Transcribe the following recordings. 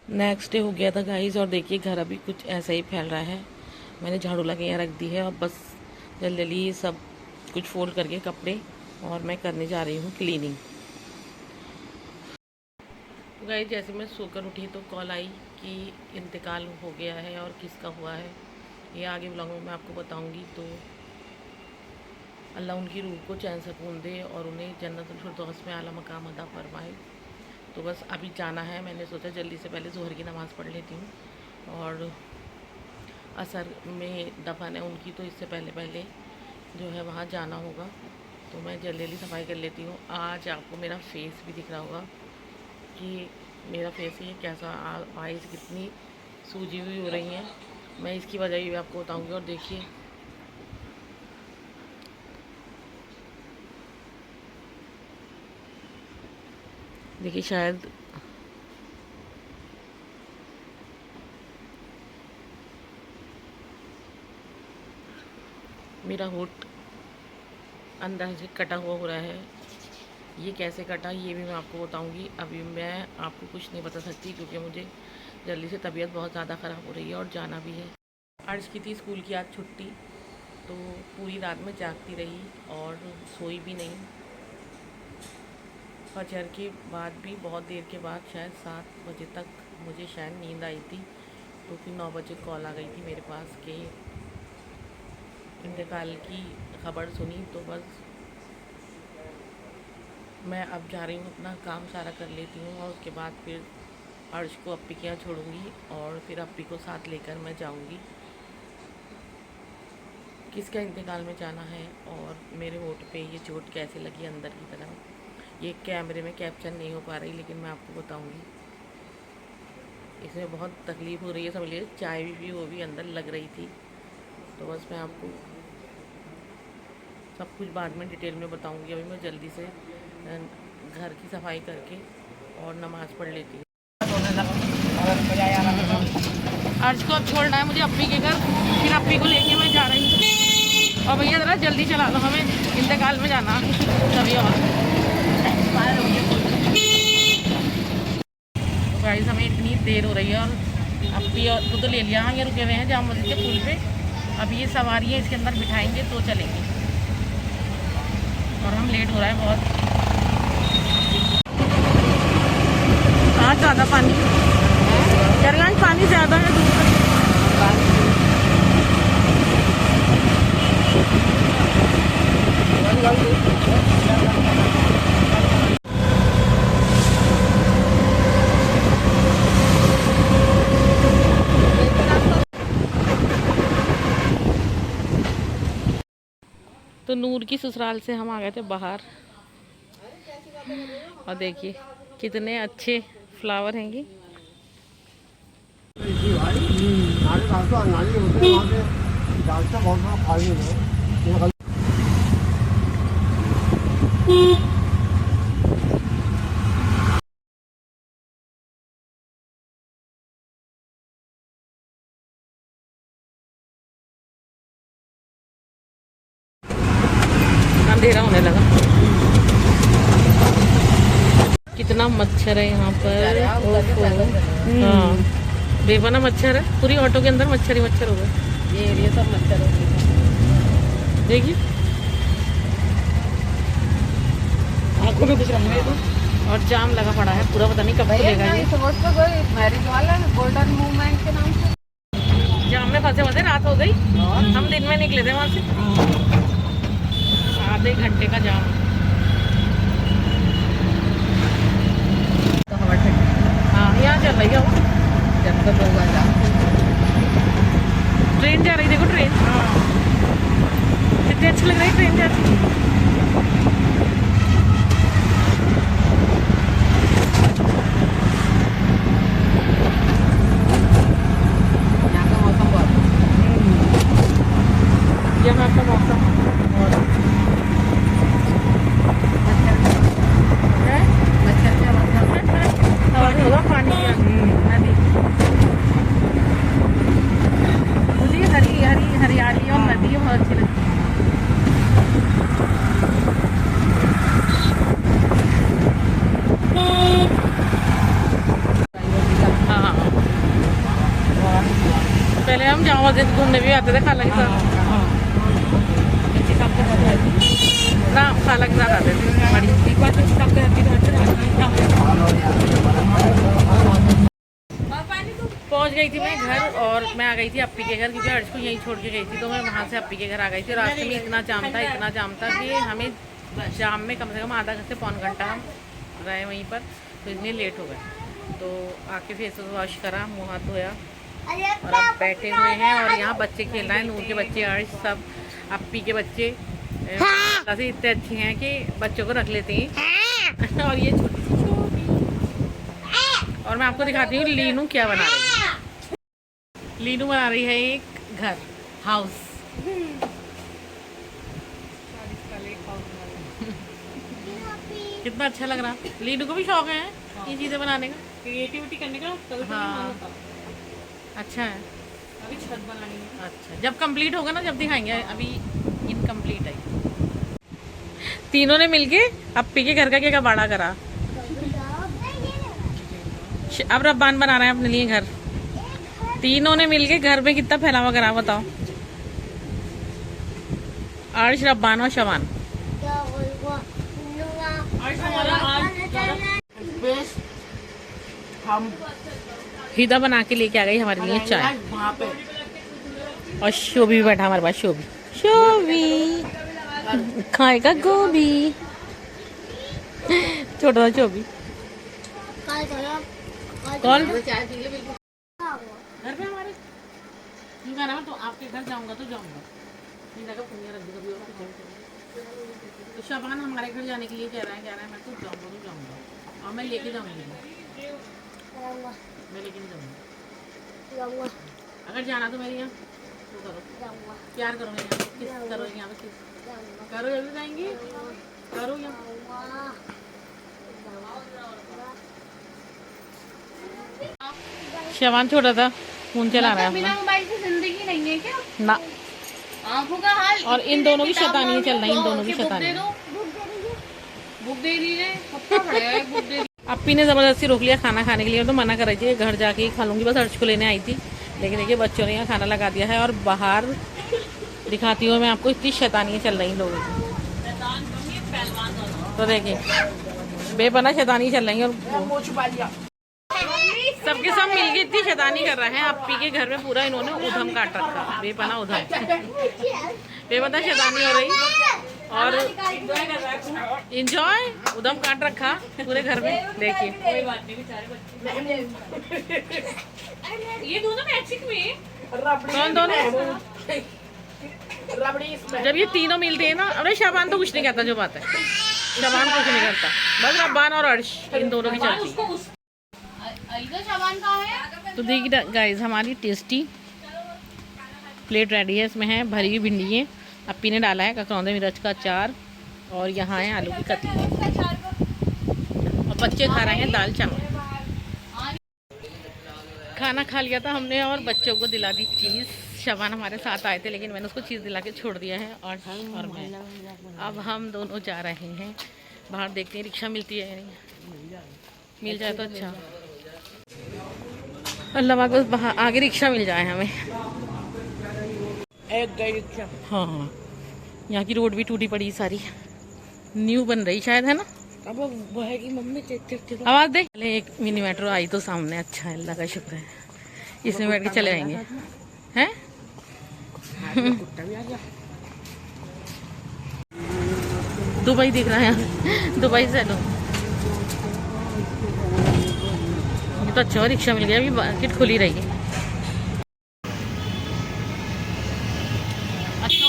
Next day हो गया था गाइस, और देखिए घर अभी कुछ ऐसा ही फैल रहा है। मैंने झाड़ू लगा यहाँ रख दी है और बस जल्दी जल्दी सब कुछ फोल्ड करके कपड़े, और मैं करने जा रही हूँ क्लीनिंग। तो गाइस जैसे मैं सोकर उठी तो कॉल आई कि इंतकाल हो गया है, और किसका हुआ है ये आगे ब्लॉग में मैं आपको बताऊँगी। तो अल्लाह उनकी रूह को चैन सुकून दे और उन्हें जन्नतुल फिरदौस में आला मकाम अदा फरमाए। तो बस अभी जाना है, मैंने सोचा जल्दी से पहले ज़ोहर की नमाज़ पढ़ लेती हूँ, और असर में दफन है उनकी, तो इससे पहले पहले जो है वहाँ जाना होगा। तो मैं जल्दी जल्दी सफाई कर लेती हूँ। आज आपको मेरा फेस भी दिख रहा होगा कि मेरा फेस ये कैसा, आइज़ कितनी सूजी हुई हो रही हैं। मैं इसकी वजह भी आपको बताऊँगी। और देखिए देखिए शायद मेरा होठ अंदर से कटा हुआ हो रहा है। ये कैसे कटा ये भी मैं आपको बताऊंगी। अभी मैं आपको कुछ नहीं बता सकती क्योंकि मुझे जल्दी से तबीयत बहुत ज़्यादा ख़राब हो रही है और जाना भी है। आज की थी स्कूल की आज छुट्टी, तो पूरी रात में जागती रही और सोई भी नहीं। फजर के बाद भी बहुत देर के बाद शायद 7 बजे तक मुझे शायद नींद आई थी। तो फिर 9 बजे कॉल आ गई थी मेरे पास कि इंतकाल की खबर सुनी। तो बस मैं अब जा रही हूँ, अपना काम सारा कर लेती हूँ और उसके बाद फिर अर्श को अप्पी के यहाँ छोड़ूंगी और फिर अप्पी को साथ लेकर मैं जाऊँगी। किसका इंतकाल में जाना है और मेरे होठ पे ये चोट कैसे लगी अंदर की तरफ, ये कैमरे में कैप्चर नहीं हो पा रही, लेकिन मैं आपको बताऊँगी। इसमें बहुत तकलीफ़ हो रही है, समझ लीजिए चाय भी वो भी अंदर लग रही थी। तो बस मैं आपको सब कुछ बाद में डिटेल में बताऊंगी। अभी मैं जल्दी से घर की सफाई करके और नमाज़ पढ़ लेती हूँ। अर्ज को अब छोड़ना है मुझे अप्पी के घर, फिर अप्पी को लेके मैं जा रही हूँ। और भैया ज़रा जल्दी चला लो, हमें इंतकाल में जाना तभी। और तो गाइस हमें इतनी देर हो रही है और अप्पी और को तो ले लिया, हाँ ये रुके हुए हैं जाम मस्जिद के पुल पे। अब ये सवारी है, इसके अंदर बिठाएंगे तो चलेंगे, और हम लेट हो रहा है बहुत। आज ज़्यादा पानी चरगांज पानी ज़्यादा है तो नूर की ससुराल से हम आ गए थे बाहर, और देखिए कितने अच्छे फ्लावर हैं ये। अंधेरा होने लगा। कितना मच्छर है यहाँ पर, हाँ बेपना मच्छर है, पूरी ऑटो के अंदर मच्छर ही मच्छर हो गए। ये एरिया सब मच्छर हो गया, देखिए आंखों में कुछ रंग है। और जाम लगा पड़ा है पूरा, पता नहीं कब खुलेगा ये। मैरिज वाला गोल्डन मूवमेंट के नाम से जाम में फंसे फंसे रात हो गई। हम दिन में निकले थे वहाँ से, आधे घंटे का जाम। तो हवा ठंडी, हाँ यहाँ चल रही है हवा, जब तक होगा जाम। ट्रेन जा रही, देखो ट्रेन, हाँ कितनी अच्छी लग रही है ट्रेन जाती। यहाँ का मौसम बहुत, यहाँ का मौसम होगा पानी नदी। मुझे हरी हरी हरियाली और नदी बहुत अच्छी लगती है। पहले हम जामा मस्जिद घूमने भी आते थे खाला के साथ। ना खाला के साथ आते थे। पहुंच गई थी मैं घर और मैं आ गई थी अप्पी के घर, क्योंकि अर्श को यहीं छोड़ के गई थी, तो मैं वहाँ से अप्पी के घर आ गई थी। रास्ते में इतना जाम था कि हमें जाम में कम से कम आधा घंटे पौन घंटा हम रहे वहीं पर, तो इसलिए लेट हो गए। तो आके फेस वॉश करा, मुँह हाथ धोया और अब बैठे हुए हैं। और यहाँ बच्चे खेल रहे हैं, नूर के बच्चे, अर्श, सब अप्पी के बच्चे से इतने अच्छे हैं कि बच्चों को रख लेते हैं। और ये छोटी सी छोटी, और मैं आपको दिखाती हूँ लीनू क्या बना रही है। लीनू बना रही है एक घर, हाउस। कितना अच्छा लग रहा। लीनू को भी शौक है ये चीज़ें बनाने का, क्रिएटिविटी करने का। हाँ अच्छा है। अभी छत बनानी है। अच्छा, जब कंप्लीट होगा ना जब दिखाएंगे, अभी इनकम्प्लीट है। तीनों ने मिलके अप्पी के घर का क्या कबाड़ा करा। अब रब्बान बना रहे हैं अपने लिए घर। तीनों ने मिलके घर में कितना फैलावा करा बताओ। अर्श, रब्बान और शबान। हम हिदा बना के लेके आ गई हमारे लिए चाय। वहाँ पे और शोभी भी बैठा हमारे पास। शोभी शोभी खाएगा गोभी। छोटा सा शोभी। कौन घर पे हमारे ना, तो आपके घर जाऊंगा तो जाऊंगा। तो शबान हमारे घर जाने के लिए कह रहा है मैं तो जाऊंगा और मैं लेके जाऊंगी। मैं लेके नहीं जाऊंगा। अगर जाना तो मेरे यहाँ तो करो, प्यार करो मेरे यहाँ, किस करो यहाँ पे, किस करो, जल्दी जाएंगे, करो यहाँ। शबान छोटा था, फोन चला रहा है बिना मोबाइल की जिंदगी नहीं है क्या? ना। आंखों का हाल। और इन दोनों की शैतानी चल रही है, इन दोनों की शैतानी। बुक दे दीजिए, बुक दे। अप्पी ने जबरदस्ती रोक लिया खाना खाने के लिए, तो मना कर रही थी घर जाके ही खा लूंगी, बस अर्श को लेने आई थी। लेकिन देखिए बच्चों ने यहाँ खाना लगा दिया है। और बाहर दिखाती हूँ मैं आपको, इतनी शैतानियाँ चल रही लोगों की। तो देखिए बेपना शैतानी चल रही है। और सबके सब मिलके इतनी शैतानी कर रहे हैं। अप्पी के घर में पूरा इन्होंने उधम काट रखा, बेपना उधम, बेपना शैतानी हो रही और इंजॉय उधम काट रखा पूरे घर में। देखिए कोई बात नहीं, बेचारे बच्चे। ये दोनों मैचिंग में कौन दोनों, जब ये तीनों मिलते हैं ना। अरे शबान तो कुछ नहीं कहता, जो बात है शबान कुछ नहीं करता, बस रब्बान और अर्श इन दोनों की चलती। तो देखिए गाइस, हमारी टेस्टी प्लेट रेडी है। इसमें है भरी हुई भिंडी, अप्पी ने डाला है ककरौंदे मिर्च का अचार, और यहाँ है आलू की कतली, और बच्चे खा रहे हैं दाल चावल। खाना खा लिया था हमने और बच्चों को दिला दी चीज़। शबान हमारे साथ आए थे, लेकिन मैंने उसको चीज़ दिला के छोड़ दिया है। और मैं अब हम दोनों जा रहे हैं बाहर, देखते हैं रिक्शा मिलती है या नहीं। मिल जाए तो अच्छा, अल्लाह पाक बाहर आगे रिक्शा मिल जाए हमें। एक गई रिक्शा। हाँ, यहाँ की रोड भी टूटी पड़ी सारी, न्यू बन रही शायद, है ना। अब वो है कि मम्मी आवाज़ दे। पहले एक मिनी मेट्रो आई तो सामने, अच्छा है, अल्लाह का शुक्र है। इसमें बैठ के चले आएंगे, हैं। कुत्ता भी आ गया। दुबई दिख रहा है, दुबई से लो। ये तो अच्छा रिक्शा मिल गया, अभी मार्केट खुली रही है। अच्छा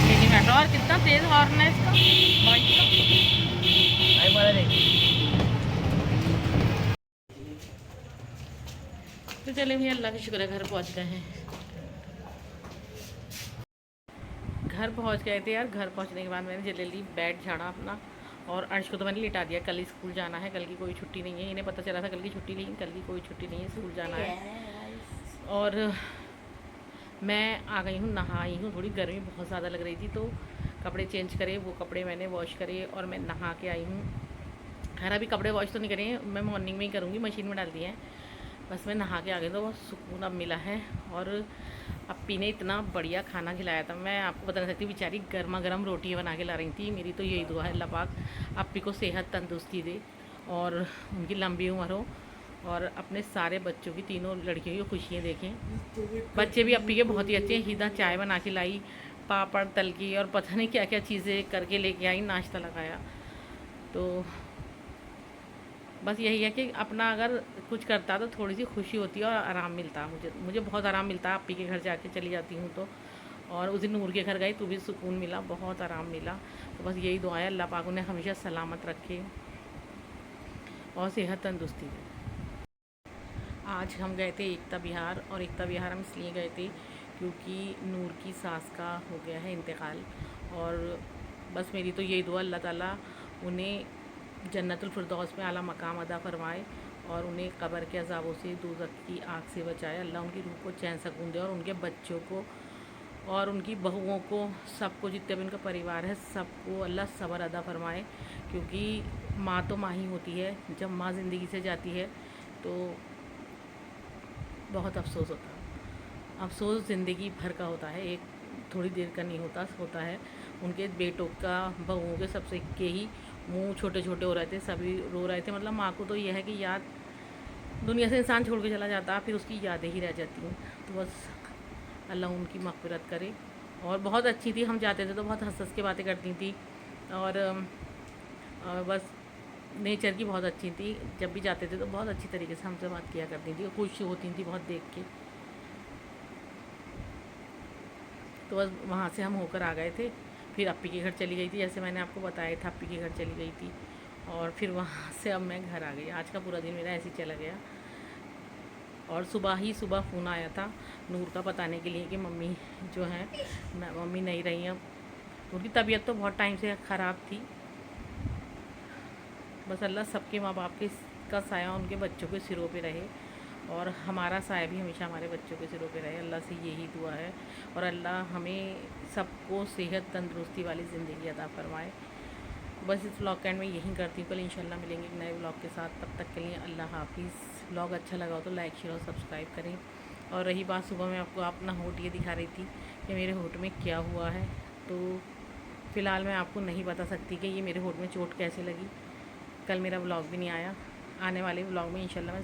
मिनी मेट्रो, और कितना तेज हॉर्न है इसका बाइक का। तो चले भैया, अल्लाह का शुक्र है घर पहुंच गए हैं। घर पहुंच गए थे यार। घर पहुंचने के बाद मैंने जल्दी बेड झाड़ा अपना, और अर्श को तो मैंने लिटा दिया। कल ही स्कूल जाना है, कल की कोई छुट्टी नहीं है। इन्हें पता चला था कल की छुट्टी, लेकिन कल की कोई छुट्टी नहीं है, स्कूल जाना है। और मैं आ गई हूँ, नहा आई हूँ। थोड़ी गर्मी बहुत ज़्यादा लग रही थी, तो कपड़े चेंज करे, वो कपड़े मैंने वॉश करे, और मैं नहा के आई हूँ। खैर अभी कपड़े वॉश तो नहीं करे, मैं मॉर्निंग में ही करूँगी, मशीन में डाल दिए हैं। बस मैं नहा के आ गई तो बहुत सुकून अब मिला है। और अप्पी ने इतना बढ़िया खाना खिलाया था, मैं आपको बता नहीं सकती। बेचारी गर्मा गर्म रोटियाँ बना के ला रही थी। मेरी तो यही दुआ है अल्लाह पाक अप्पी को सेहत तंदुरुस्ती दे और उनकी लंबी उम्र हो, और अपने सारे बच्चों की, तीनों लड़कियों की खुशियाँ देखें। बच्चे भी अप्पी के बहुत ही अच्छे हैं। हिदा चाय बना के लाई, पापड़ तल की, और पता नहीं क्या क्या चीज़ें करके लेके आई, नाश्ता लगाया। तो बस यही है कि अपना अगर कुछ करता तो थोड़ी सी खुशी होती है और आराम मिलता। मुझे बहुत आराम मिलता। अप्पी के घर जाके चली जाती हूँ तो, और उस दिन नूर के घर गई तो भी सुकून मिला, बहुत आराम मिला। तो बस यही दुआ है अल्लाह पाक उन्हें हमेशा सलामत रखे और सेहत तंदुरुस्ती दे। आज हम गए थे एकता विहार, और एकता विहार हम इसलिए गए थे क्योंकि नूर की सास का हो गया है इंतकाल। और बस मेरी तो यही दुआ अल्लाह ताला उन्हें जन्नतुल फिरदौस में आला मकाम अदा फरमाए, और उन्हें कब्र के अज़ाबों से, दोज़ख की आग से बचाए। अल्लाह उनकी रूह को चैन सुकून दे, और उनके बच्चों को और उनकी बहुओं को, सबको, जितने भी उनका परिवार है, सबको अल्लाह सब्र अदा फरमाए। क्योंकि माँ तो माँ ही होती है, जब माँ ज़िंदगी से जाती है तो बहुत अफसोस होता है। अफसोस ज़िंदगी भर का होता है, एक थोड़ी देर का नहीं होता है। उनके बेटों का, बहुओं के, सबसे के ही मुंह छोटे छोटे हो रहे थे, सभी रो रहे थे। मतलब माँ को तो यह है कि याद, दुनिया से इंसान छोड़ के चला जाता है, फिर उसकी यादें ही रह जाती हैं। तो बस अल्लाह उनकी मग़फ़िरत करे। और बहुत अच्छी थी, हम जाते थे तो बहुत हंस हंस के बातें करती थी, और बस नेचर की बहुत अच्छी थी। जब भी जाते थे तो बहुत अच्छी तरीके से हमसे बात किया करती थी, खुश होती थी बहुत देख के। तो बस वहाँ से हम होकर आ गए थे। फिर अप्पी के घर चली गई थी, जैसे मैंने आपको बताया था, अप्पी के घर चली गई थी। और फिर वहाँ से अब मैं घर आ गई। आज का पूरा दिन मेरा ऐसे ही चला गया। और सुबह फ़ोन आया था नूर का बताने के लिए कि मम्मी जो हैं, मम्मी नहीं रही हैं। उनकी तबीयत तो बहुत टाइम से ख़राब थी। बस अल्लाह सबके माँ बाप के का साया उनके बच्चों के सिरों पे रहे, और हमारा साया भी हमेशा हमारे बच्चों के सिरों पे रहे। अल्लाह से यही दुआ है, और अल्लाह हमें सबको सेहत तंदुरुस्ती वाली ज़िंदगी अता फरमाए। बस इस व्लॉग का एंड में यही करती हूँ। कल इंशाल्लाह मिलेंगे एक नए व्लॉग के साथ। तब तक के लिए अल्लाह हाफिज़। व्लॉग अच्छा लगा हो तो लाइक, शेयर और सब्सक्राइब करें। और रही बात, सुबह मैं आपको अपना होठ ये दिखा रही थी कि मेरे होठ में क्या हुआ है, तो फ़िलहाल मैं आपको नहीं बता सकती कि ये मेरे होठ में चोट कैसे लगी। कल मेरा व्लॉग भी नहीं आया। आने वाले व्लॉग में इंशाल्लाह मैं